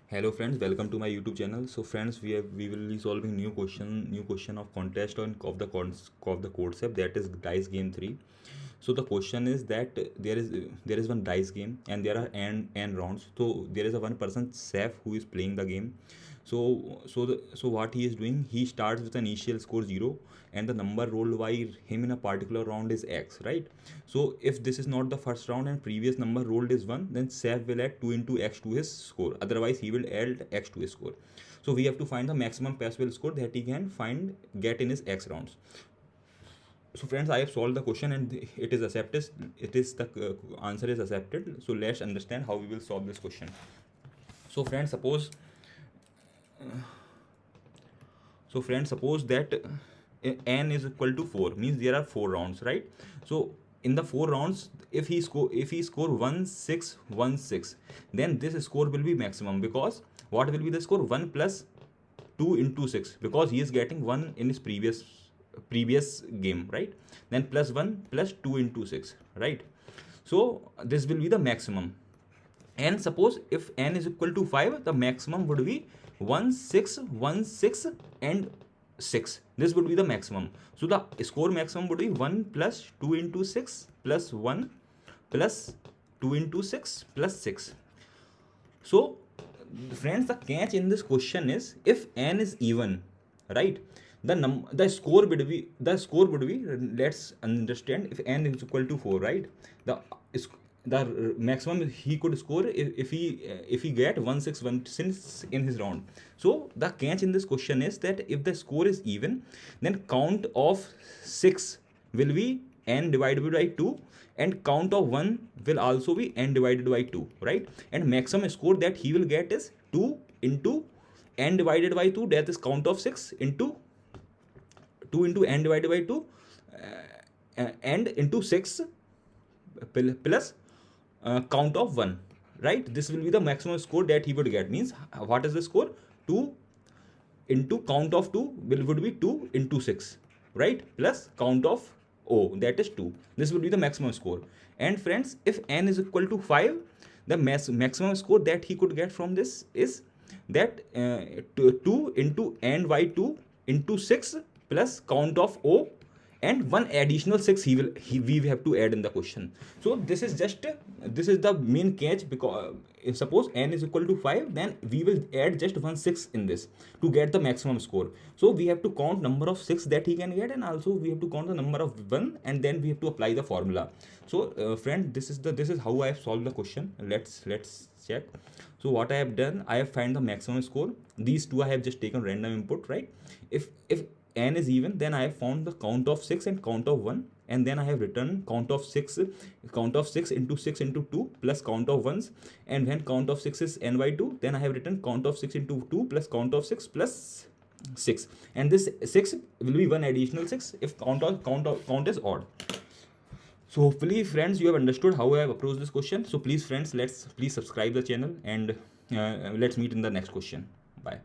Hello friends, welcome to my YouTube channel. So friends, we will be solving new question of contest on of the concept, that is dice game 3. So the question is that there is one dice game and there are n rounds. So there is a one person Seth who is playing the game. So what he is doing, he starts with an initial score 0 and the number rolled by him in a particular round is x, right? So if this is not the first round and previous number rolled is 1, then Seth will add 2 into x to his score, otherwise he will add x to his score. So we have to find the maximum possible score that he can get in his x rounds. So friends, I have solved the question and it is accepted. The answer is accepted. So let's understand how we will solve this question. So friends, suppose that n is equal to 4, means there are 4 rounds, right? So in the 4 rounds, if he score 1616, then this score will be maximum, because what will be the score? 1 plus 2 into 6, because he is getting 1 in his previous game, right? Then plus 1 plus 2 into 6, right? So this will be the maximum. And suppose if n is equal to 5, the maximum would be 1 6 1 6 and 6. This would be the maximum. So the score maximum would be 1 plus 2 into 6 plus 1 plus 2 into 6 plus 6. So friends, the catch in this question is, if n is even, right, the score would be, let's understand, if n is equal to 4, right, the the maximum he could score if he get 161 since in his round. So the catch in this question is that if the score is even, then count of 6 will be n divided by 2, and count of 1 will also be n divided by 2, right? And maximum score that he will get is 2 into n divided by 2, that is count of 6, into 2 into n divided by 2, and into 6 plus count of 1, right? This will be the maximum score that he would get. Means what is the score? 2 into count of 2 would be 2 into 6, right, plus count of O, that is 2. This will be the maximum score. And friends, if n is equal to 5, the maximum score that he could get from this is that 2 into n by 2 into 6 plus count of O, and one additional 6 we have to add in the question. So this is the main catch, because if suppose n is equal to 5, then we will add just 1 6 in this to get the maximum score. So we have to count number of 6 that he can get, and also we have to count the number of 1, and then we have to apply the formula. So friend, this is how I have solved the question. Let's check. So what I have done, I have find the maximum score. These two I have just taken random input, right? If n is even, then I have found the count of 6 and count of 1, and then I have written count of 6 into 6 into 2 plus count of 1s. And when count of 6 is n by 2, then I have written count of 6 into 2 plus count of 6 plus 6, and this 6 will be one additional 6 if count is odd. So hopefully friends, you have understood how I have approached this question. So please friends, please subscribe the channel, and let's meet in the next question. Bye.